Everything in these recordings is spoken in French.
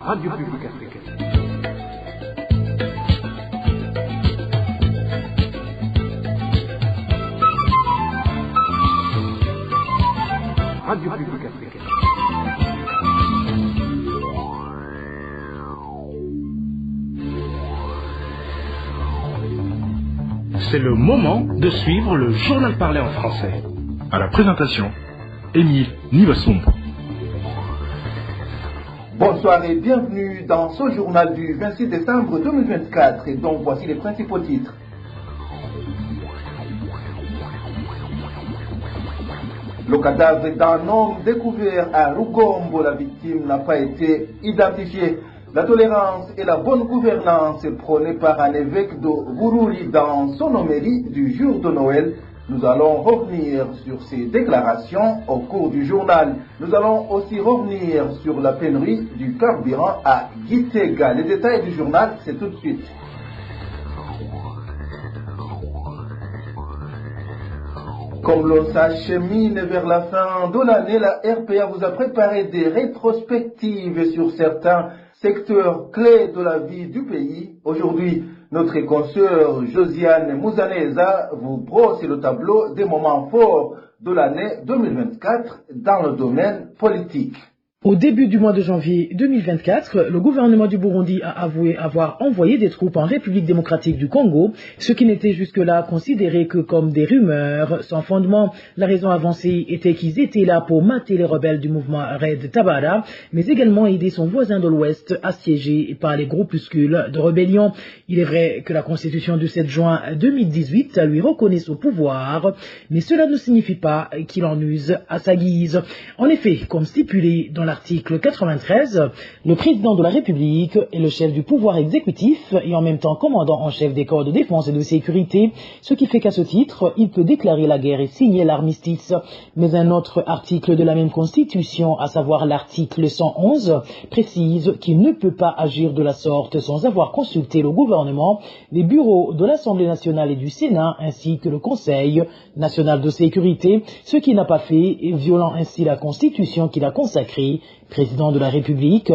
Radio Publique Africaine. Radio Publique Africaine. C'est le moment de suivre le journal parlé en français. À la présentation, Émile Nivasumbo. Bonsoir et bienvenue dans ce journal du 26 décembre 2024 et donc voici les principaux titres. Le cadavre d'un homme découvert à Rugombo, la victime n'a pas été identifiée. La tolérance et la bonne gouvernance prônée par un évêque de Bururi dans son homélie du jour de Noël. Nous allons revenir sur ces déclarations au cours du journal. Nous allons aussi revenir sur la pénurie du carburant à Gitega. Les détails du journal, c'est tout de suite. Comme l'on s'achemine vers la fin de l'année, la RPA vous a préparé des rétrospectives sur certains secteurs clés de la vie du pays. Aujourd'hui, notre consoeur Josiane Mouzaneza vous brosse le tableau des moments forts de l'année 2024 dans le domaine politique. Au début du mois de janvier 2024, le gouvernement du Burundi a avoué avoir envoyé des troupes en République démocratique du Congo, ce qui n'était jusque-là considéré que comme des rumeurs sans fondement. La raison avancée était qu'ils étaient là pour mater les rebelles du mouvement Red Tabara, mais également aider son voisin de l'Ouest assiégé par les groupuscules de rébellion. Il est vrai que la Constitution du 7 juin 2018 lui reconnaît ce pouvoir, mais cela ne signifie pas qu'il en use à sa guise. En effet, comme stipulé dans l'article 93, le président de la République est le chef du pouvoir exécutif et en même temps commandant en chef des corps de défense et de sécurité, ce qui fait qu'à ce titre, il peut déclarer la guerre et signer l'armistice. Mais un autre article de la même Constitution, à savoir l'article 111, précise qu'il ne peut pas agir de la sorte sans avoir consulté le gouvernement, les bureaux de l'Assemblée nationale et du Sénat, ainsi que le Conseil national de sécurité, ce qui n'a pas fait, violant ainsi la Constitution qu'il a consacrée, président de la République,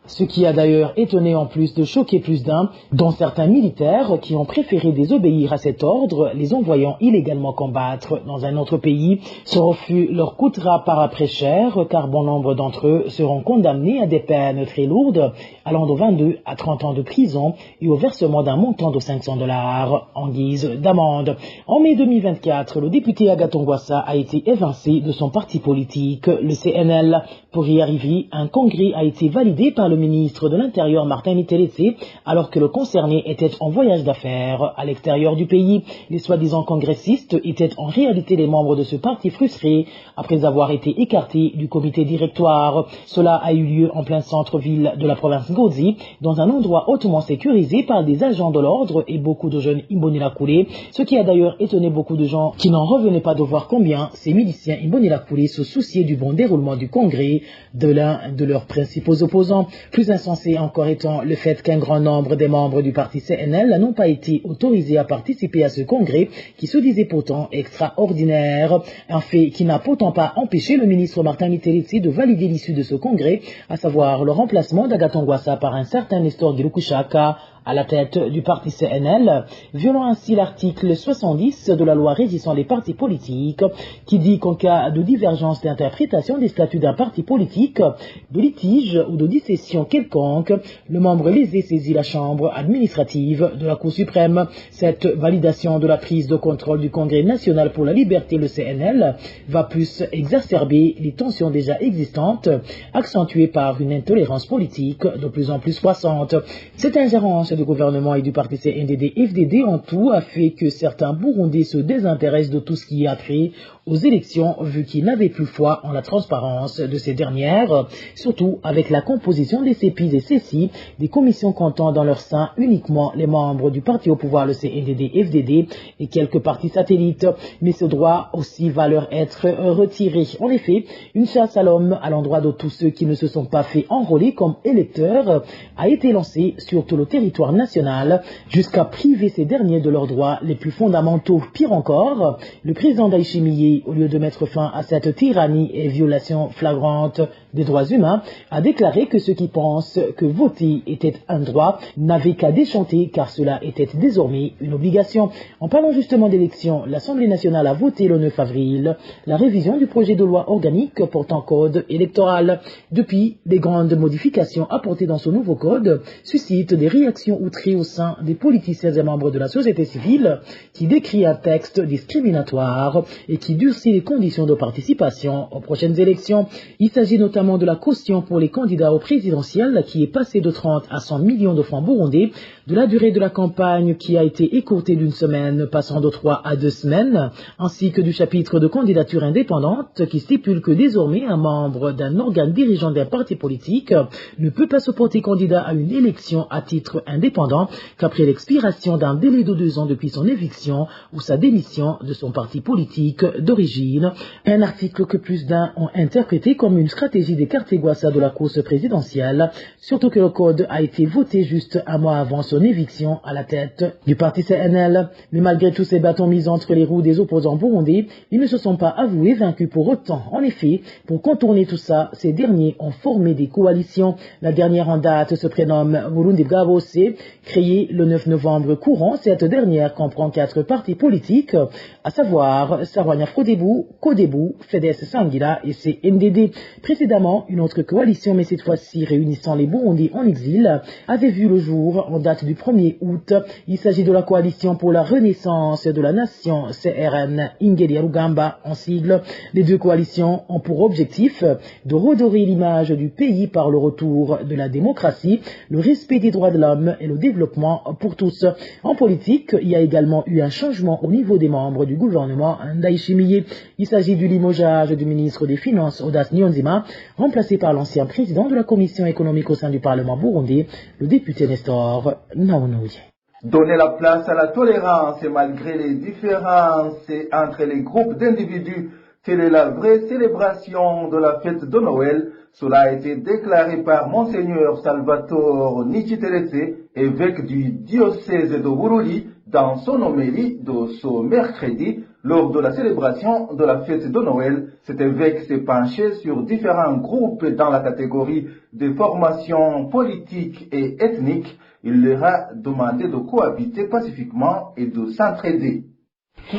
ce qui a d'ailleurs étonné en plus de choquer plus d'un, dont certains militaires qui ont préféré désobéir à cet ordre, les envoyant illégalement combattre dans un autre pays. Ce refus leur coûtera par après cher, car bon nombre d'entre eux seront condamnés à des peines très lourdes, allant de 22 à 30 ans de prison et au versement d'un montant de $500 en guise d'amende. En mai 2024, le député Agathon Rwasa a été évincé de son parti politique, le CNL. Pour y arriver, un congrès a été validé par le ministre de l'Intérieur Martin Niteretse, alors que le concerné était en voyage d'affaires à l'extérieur du pays. Les soi-disant congressistes étaient en réalité les membres de ce parti frustré après avoir été écartés du comité directoire. Cela a eu lieu en plein centre-ville de la province Ngozi, dans un endroit hautement sécurisé par des agents de l'ordre et beaucoup de jeunes Imbonerakure, ce qui a d'ailleurs étonné beaucoup de gens qui n'en revenaient pas de voir combien ces miliciens Imbonerakure se souciaient du bon déroulement du congrès de l'un de leurs principaux opposants. Plus insensé encore étant le fait qu'un grand nombre des membres du parti CNL n'ont pas été autorisés à participer à ce congrès qui se disait pourtant extraordinaire. Un fait qui n'a pourtant pas empêché le ministre Martin Niteretse de valider l'issue de ce congrès, à savoir le remplacement d'Agathon Rwasa par un certain Nestor Girukushaka à la tête du parti CNL, violant ainsi l'article 70 de la loi régissant les partis politiques, qui dit qu'en cas de divergence d'interprétation des statuts d'un parti politique, de litige ou de dissession quelconque, le membre lésé saisit la chambre administrative de la Cour suprême. Cette validation de la prise de contrôle du Congrès national pour la liberté, le CNL, va plus exacerber les tensions déjà existantes, accentuées par une intolérance politique de plus en plus croissante. Cette ingérence du gouvernement et du parti CNDD-FDD en tout a fait que certains Burundais se désintéressent de tout ce qui a trait aux élections, vu qu'ils n'avaient plus foi en la transparence de ces dernières, surtout avec la composition des CEPIS et CECI, des commissions comptant dans leur sein uniquement les membres du parti au pouvoir, le CNDD-FDD, et quelques partis satellites. Mais ce droit aussi va leur être retiré. En effet, une chasse à l'homme à l'endroit de tous ceux qui ne se sont pas fait enrôler comme électeurs a été lancée sur tout le territoire territoire national jusqu'à priver ces derniers de leurs droits les plus fondamentaux. Pire encore, le président Ndayishimiye, au lieu de mettre fin à cette tyrannie et violation flagrante des droits humains, a déclaré que ceux qui pensent que voter était un droit n'avaient qu'à déchanter car cela était désormais une obligation. En parlant justement d'élections, l'Assemblée nationale a voté le 9 avril la révision du projet de loi organique portant code électoral. Depuis, les grandes modifications apportées dans ce nouveau code suscitent des réactions outrées au sein des politiciens et membres de la société civile qui décrit un texte discriminatoire et qui durcit les conditions de participation aux prochaines élections. Il s'agit notamment de la caution pour les candidats au présidentiel qui est passée de 30 à 100 millions de francs burundais, de la durée de la campagne qui a été écourtée d'une semaine passant de 3 à 2 semaines, ainsi que du chapitre de candidature indépendante qui stipule que désormais un membre d'un organe dirigeant d'un parti politique ne peut pas se porter candidat à une élection à titre indépendant qu'après l'expiration d'un délai de 2 ans depuis son éviction ou sa démission de son parti politique d'origine. Un article que plus d'un ont interprété comme une stratégie des Cartégoissa de la course présidentielle, surtout que le code a été voté juste un mois avant son éviction à la tête du parti CNL. Mais malgré tous ces bâtons mis entre les roues des opposants burundais, ils ne se sont pas avoués vaincus pour autant. En effet, pour contourner tout ça, ces derniers ont formé des coalitions. La dernière en date se prénomme Burundi Bwabose, créée le 9 novembre courant. Cette dernière comprend 4 partis politiques, à savoir Sarwanya Frodebu, Kodebu, FEDES Sangira et CNDD. Précédemment, une autre coalition, mais cette fois-ci réunissant les Burundais en exil, avait vu le jour en date du 1er août. Il s'agit de la coalition pour la renaissance de la nation, CRN Ingeri-Rugamba en sigle. Les 2 coalitions ont pour objectif de redorer l'image du pays par le retour de la démocratie, le respect des droits de l'homme et le développement pour tous. En politique, il y a également eu un changement au niveau des membres du gouvernement Ndayishimiye. Il s'agit du limogeage du ministre des Finances, Audace Niyonzima, remplacé par l'ancien président de la commission économique au sein du Parlement burundais, le député Nestor Naonouye. Donner la place à la tolérance malgré les différences entre les groupes d'individus, telle est la vraie célébration de la fête de Noël. Cela a été déclaré par Monseigneur Salvatore Nichiteretse, évêque du diocèse de Bururi, dans son homélie de ce mercredi, lors de la célébration de la fête de Noël. Cet évêque s'est penché sur différents groupes dans la catégorie des formations politiques et ethniques. Il leur a demandé de cohabiter pacifiquement et de s'entraider. Dès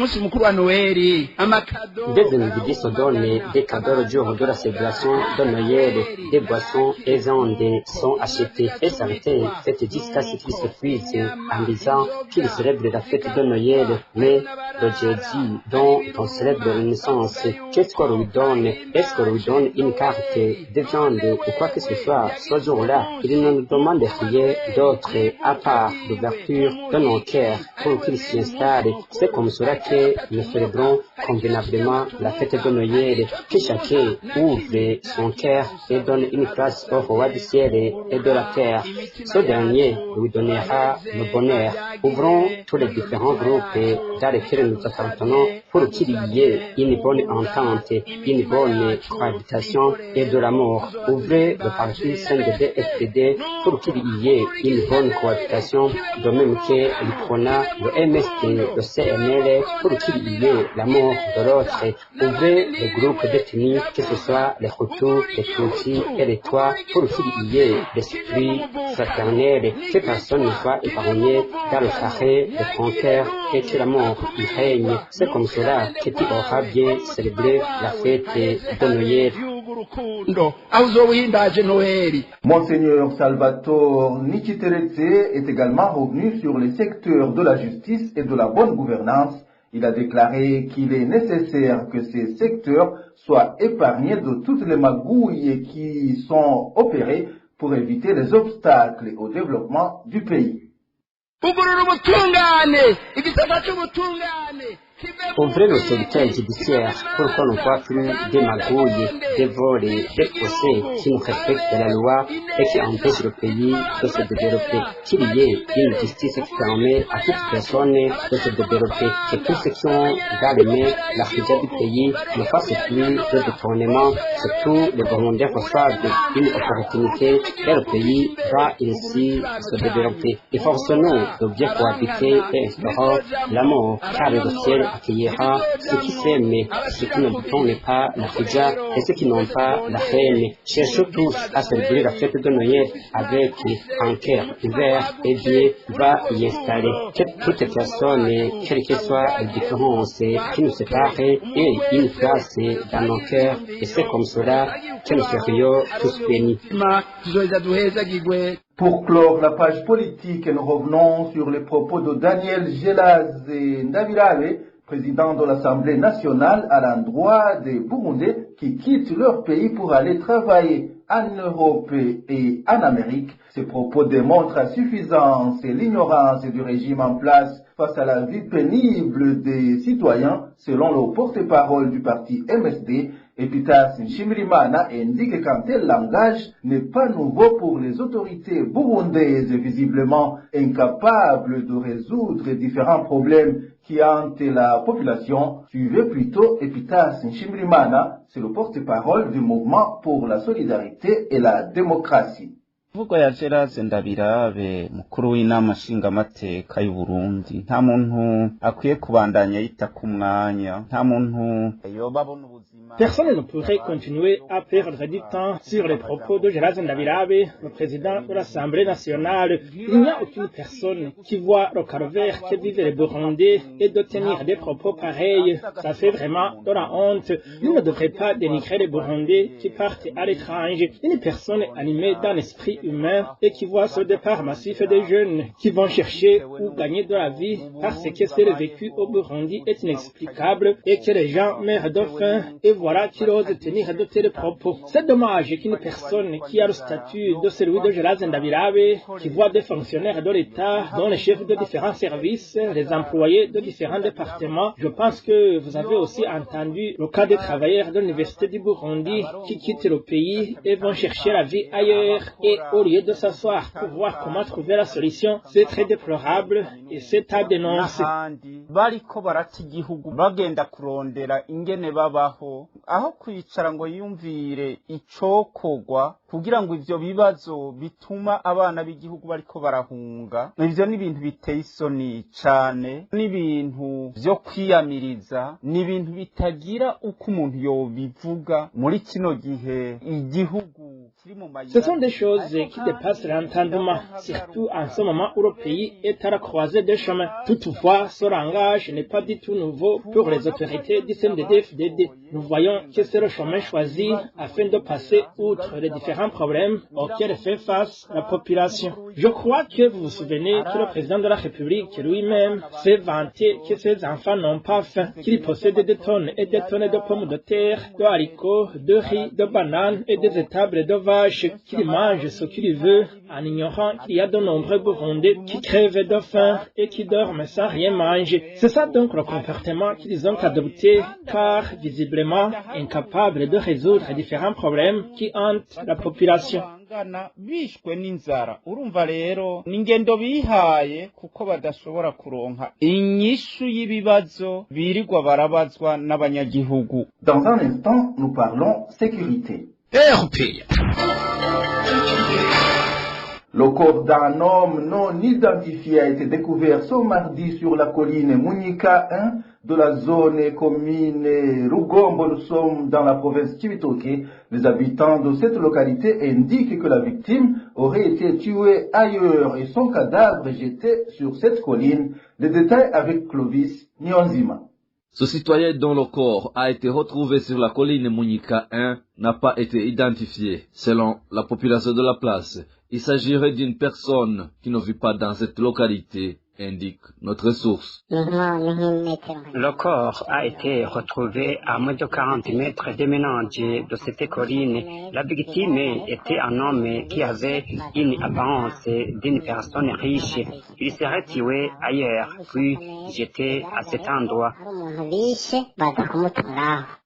le midi se donnent des cadeaux le jour de la célébration de Noël, des boissons et viandes sont achetées et certains fêtent jusqu'à ce qu'ils se puissent en disant qu'ils célèbrent la fête de Noël, mais le jeudi dont on célèbre la naissance, qu'est-ce qu'on lui donne? Est-ce qu'on lui donne une carte de viande ou quoi que ce soit ce jour-là? Il ne nous demande rien d'autre à part l'ouverture de nos cœurs pour qu'ils s'y installent. C'est comme cela que nous célébrons convenablement la fête de Noël, que chacun ouvre son cœur et donne une place au roi du ciel et de la terre. Ce dernier lui donnera le bonheur. Ouvrons tous les différents groupes dans lesquels nous appartenons pour qu'il y ait une bonne entente, une bonne cohabitation et de l'amour. Ouvrez le parti CNDD-FDD pour qu'il y ait une bonne cohabitation, de même que l'IPRONA, le MST, le CNL, pour qu'il y ait l'amour de l'autre. Ouvrez le groupe d'ethnie, que ce soit les Hutus, les Tutsis et les Tois, pour qu'il y ait l'esprit fraternel, que personne ne soit épargné dans le carré de ton cœur et que l'amour y règne. C'est comme cela que tu auras bien célébré la fête de Noël. Monseigneur Salvatore Nichiteretse est également revenu sur les secteurs de la justice et de la bonne gouvernance. Il a déclaré qu'il est nécessaire que ces secteurs soient épargnés de toutes les magouilles qui sont opérées pour éviter les obstacles au développement du pays. Ouvrez l'autorité judiciaire pour qu'on ne voit plus des magouilles, des vols, des procès qui ne respectent la loi et qui empêchent le pays de se développer. Qu'il y ait une justice qui permet à toute personne de se développer. Que tous ceux qui ont galéré la fidélité du pays ne fassent plus de détournement. Surtout les Burundais reçoivent une opportunité et le pays va ainsi se développer. Efforçons-nous de bien cohabiter et espérons l'amour, car le ciel accueillera ceux qui s'aiment, ceux qui ne détournent pas la fidja et ceux qui n'ont pas la haine. Cherchons tous à célébrer la fête de Noël avec un cœur ouvert et Dieu va y installer. Que toute personne, quelle que soit la différence qui nous sépare, ait une place dans nos cœurs et c'est comme cela que nous serions tous bénis. Pour clore la page politique, nous revenons sur les propos de Daniel Gelaz Ndabirabe, président de l'Assemblée nationale, à l'endroit des Burundais qui quittent leur pays pour aller travailler en Europe et en Amérique. Ces propos démontrent à suffisance l'ignorance du régime en place face à la vie pénible des citoyens, selon le porte-parole du parti MSD. Epitas Nshimirimana indique qu'un tel langage n'est pas nouveau pour les autorités burundaises, visiblement incapables de résoudre différents problèmes qui hantent la population. Suivez plutôt Epitas Nshimirimana, c'est le porte-parole du mouvement pour la solidarité et la démocratie. Imvugo ya Gelaz Ndabirabe mukuru w'inama nshingamateka y'u Burundi nta muntu akwiye kubandanya yita ku mwanya nta muntu yobabona ubuzima. Personne ne pourrait continuer à perdre du temps sur les propos de Gelaz Ndabirabe, le président de l'Assemblée nationale. Il n'y a aucune personne qui voit le calvaire que vivent les Burundais et de tenir des propos pareils. Ça fait vraiment de la honte. Il ne devrait pas dénigrer les Burundais qui partent à l'étranger. Une personne animée d'un esprit humain et qui voit ce départ massif des jeunes qui vont chercher ou gagner de la vie parce que c'est le vécu au Burundi est inexplicable et que les gens meurent de faim et voilà qu'il ose tenir de tels propos. C'est dommage qu'une personne qui a le statut de celui de Gelaz Ndabirabe, qui voit des fonctionnaires de l'État, dont les chefs de différents services, les employés de différents départements. Je pense que vous avez aussi entendu le cas des travailleurs de l'Université du Burundi qui quittent le pays et vont chercher la vie ailleurs et au lieu de s'asseoir pour voir comment trouver la solution, c'est très déplorable et c'est à dénoncer. Bariko barata igihugu bagenda kurondera ingene babaho aho kwicara ngo yumvire icokogwa kugira ngo ivyo bibazo bituma abana b'igihugu bariko barahunga. Ivyo ni ibintu biteye isoni cane, ni ibintu vyo kwiyamiriza, ni ibintu bitagira uko umuntu yobivuga muri kino gihe igihugu. Ce sont des choses qui dépassent l'entendement, surtout en ce moment où le pays est à la croisée des chemins. Toutefois, ce langage n'est pas du tout nouveau pour les autorités du CNDD-FDD. Nous voyons que c'est le chemin choisi afin de passer outre les différents problèmes auxquels fait face la population. Je crois que vous vous souvenez que le président de la République lui-même s'est vanté que ses enfants n'ont pas faim, qu'il possède des tonnes et des tonnes de pommes de terre, de haricots, de riz, de bananes et des étables de vaches, qu'il mange ce qu'il veut en ignorant qu'il y a de nombreux Burundais qui crèvent de faim et qui dorment sans rien manger. C'est ça donc le comportement qu'ils ont adopté car visiblement incapables de résoudre différents problèmes qui hantent la population. Bishwe n'inzara urumva rero n'ingendo bihaye kuko badashobora kuronka inyishu y'ibibazo birirwa barabazwa n'abanyagihugu. Dans un instant, nous parlons sécurité. Le corps d'un homme non identifié a été découvert ce mardi sur la colline Munyika 1 de la zone commune Rugombo. Nous sommes dans la province Cibitoke. Les habitants de cette localité indiquent que la victime aurait été tuée ailleurs et son cadavre jeté sur cette colline. Les détails avec Clovis Nyonzima. Ce citoyen dont le corps a été retrouvé sur la colline Munyika 1 n'a pas été identifié. Selon la population de la place, il s'agirait d'une personne qui ne vit pas dans cette localité indique notre source. Le corps a été retrouvé à moins de 40 mètres des ménages de cette colline. La victime était un homme qui avait une apparence d'une personne riche. Il serait tué ailleurs, puis jeté à cet endroit.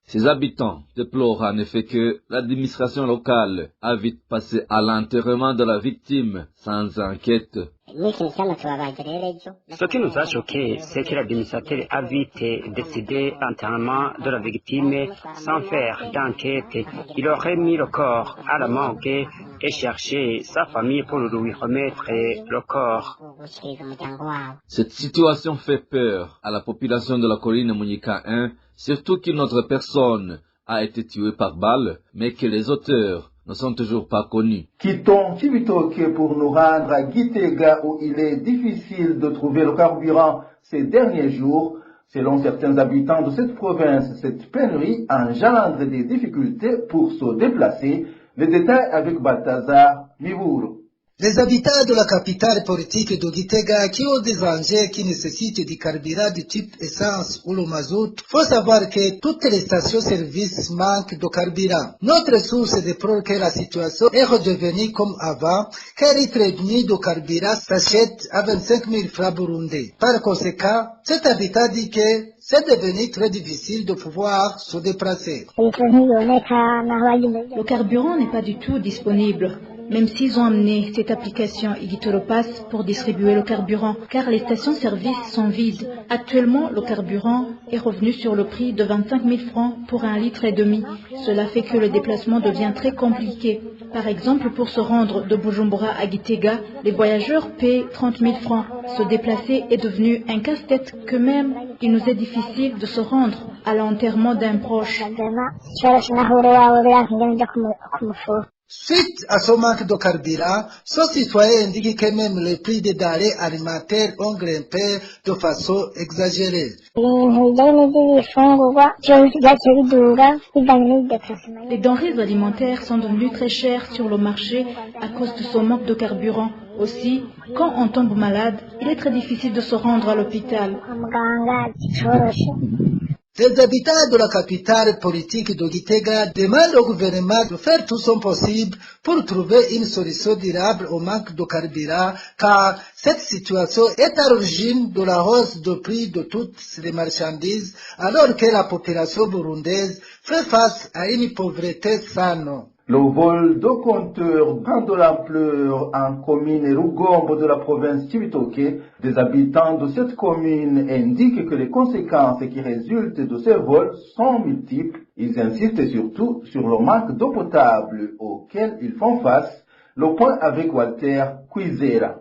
Ses habitants déplorent en effet que l'administration locale a vite passé à l'enterrement de la victime sans enquête. Ce qui nous a choqué, c'est que l'administrateur a vite décidé l'enterrement de la victime sans faire d'enquête. Il aurait mis le corps à la morgue et cherché sa famille pour lui remettre le corps. Cette situation fait peur à la population de la colline Munyika 1, surtout qu'une autre personne a été tuée par balle, mais que les auteurs ne sont toujours pas connus. Quittons Cibitoke pour nous rendre à Gitega où il est difficile de trouver le carburant ces derniers jours. Selon certains habitants de cette province, cette pénurie engendre des difficultés pour se déplacer. Les détails avec Balthazar Miburu. Les habitants de la capitale politique de Gitega qui ont des engins qui nécessitent du carburant du type essence ou le mazout, faut savoir que toutes les stations-service manquent de carburant. Notre source déplore que la situation est redevenue comme avant, qu'un litre et demi de carburant s'achète à 25 000 francs burundais. Par conséquent, cet habitant dit que c'est devenu très difficile de pouvoir se déplacer. Le carburant n'est pas du tout disponible. Même s'ils ont amené cette application Igitoropass pour distribuer le carburant, car les stations-service sont vides. Actuellement, le carburant est revenu sur le prix de 25 000 francs pour 1,5 litre. Cela fait que le déplacement devient très compliqué. Par exemple, pour se rendre de Bujumbura à Gitega, les voyageurs paient 30 000 francs. Se déplacer est devenu un casse-tête que même il nous est difficile de se rendre à l'enterrement d'un proche. Suite à ce manque de carburant, ce citoyen indique que même les prix des denrées alimentaires ont grimpé de façon exagérée. Les denrées alimentaires sont devenues très chères sur le marché à cause de ce manque de carburant. Aussi, quand on tombe malade, il est très difficile de se rendre à l'hôpital. Les habitants de la capitale politique de Gitega demandent au gouvernement de faire tout son possible pour trouver une solution durable au manque de carburant, car cette situation est à l'origine de la hausse de prix de toutes les marchandises, alors que la population burundaise fait face à une pauvreté sans nom. Le vol de compteurs prend de l'ampleur en commune Rugombo de la province Cibitoke. Des habitants de cette commune indiquent que les conséquences qui résultent de ces vols sont multiples. Ils insistent surtout sur le manque d'eau potable auquel ils font face. Le point avec Walter Kwizera.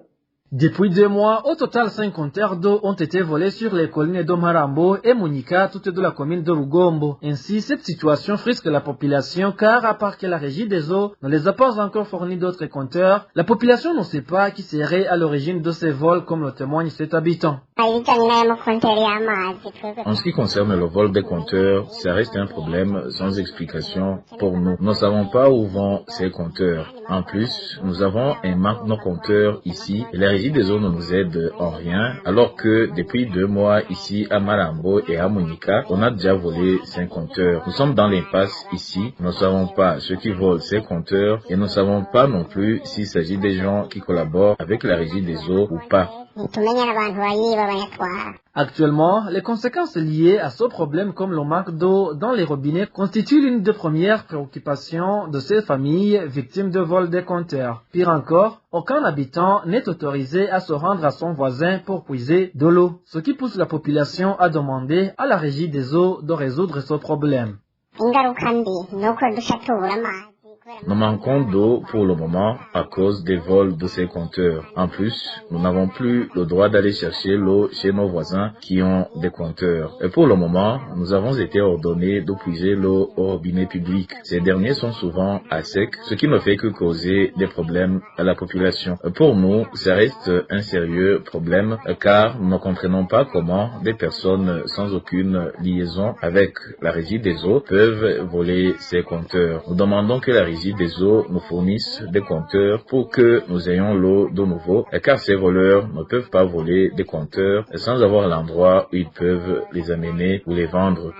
Depuis 2 mois, au total 5 compteurs d'eau ont été volés sur les collines de Marambo et Munyika, toutes de la commune de Rugombo. Ainsi, cette situation frisque la population car, à part que la régie des eaux ne les a pas encore fourni d'autres compteurs, la population ne sait pas qui serait à l'origine de ces vols, comme le témoigne cet habitant. En ce qui concerne le vol des compteurs, ça reste un problème sans explication pour nous. Nous ne savons pas où vont ces compteurs. En plus, nous avons un manque de nos compteurs ici et la régie des eaux ne nous aide en rien, alors que depuis 2 mois ici à Marambo et à Munyika, on a déjà volé 5 compteurs. Nous sommes dans l'impasse ici, nous ne savons pas ceux qui volent ces compteurs et nous ne savons pas non plus s'il s'agit des gens qui collaborent avec la régie des eaux ou pas. Actuellement, les conséquences liées à ce problème comme le manque d'eau dans les robinets constituent l'une des premières préoccupations de ces familles victimes de vol des compteurs. Pire encore, aucun habitant n'est autorisé à se rendre à son voisin pour puiser de l'eau, ce qui pousse la population à demander à la régie des eaux de résoudre ce problème. Nous manquons d'eau pour le moment à cause des vols de ces compteurs. En plus, nous n'avons plus le droit d'aller chercher l'eau chez nos voisins qui ont des compteurs. Et pour le moment, nous avons été ordonnés de puiser l'eau au robinet public. Ces derniers sont souvent à sec, ce qui ne fait que causer des problèmes à la population. Pour nous, ça reste un sérieux problème car nous ne comprenons pas comment des personnes sans aucune liaison avec la régie des eaux peuvent voler ces compteurs. Nous demandons que la régie régie des eaux nous fournisse des compteurs pour que nous ayons l'eau de nouveau, car ces voleurs ne peuvent pas voler des compteurs sans avoir l'endroit où ils peuvent les amener ou les vendre.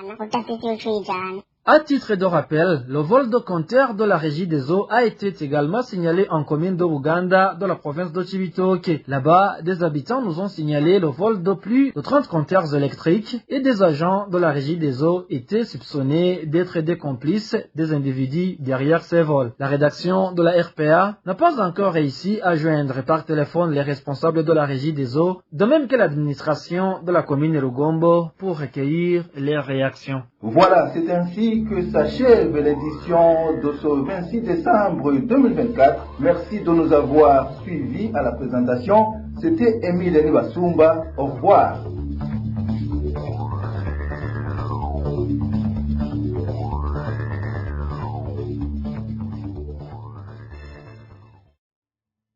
À titre de rappel, le vol de compteurs de la régie des eaux a été également signalé en commune de Uganda, dans la province de Cibitoke. Là-bas, des habitants nous ont signalé le vol de plus de 30 compteurs électriques et des agents de la régie des eaux étaient soupçonnés d'être des complices des individus derrière ces vols. La rédaction de la RPA n'a pas encore réussi à joindre par téléphone les responsables de la régie des eaux, de même que l'administration de la commune de Rugombo pour recueillir leurs réactions. Voilà, c'est ainsi que s'achève l'édition de ce 26 décembre 2024. Merci de nous avoir suivis à la présentation. C'était Émile Nibasumba. Au revoir.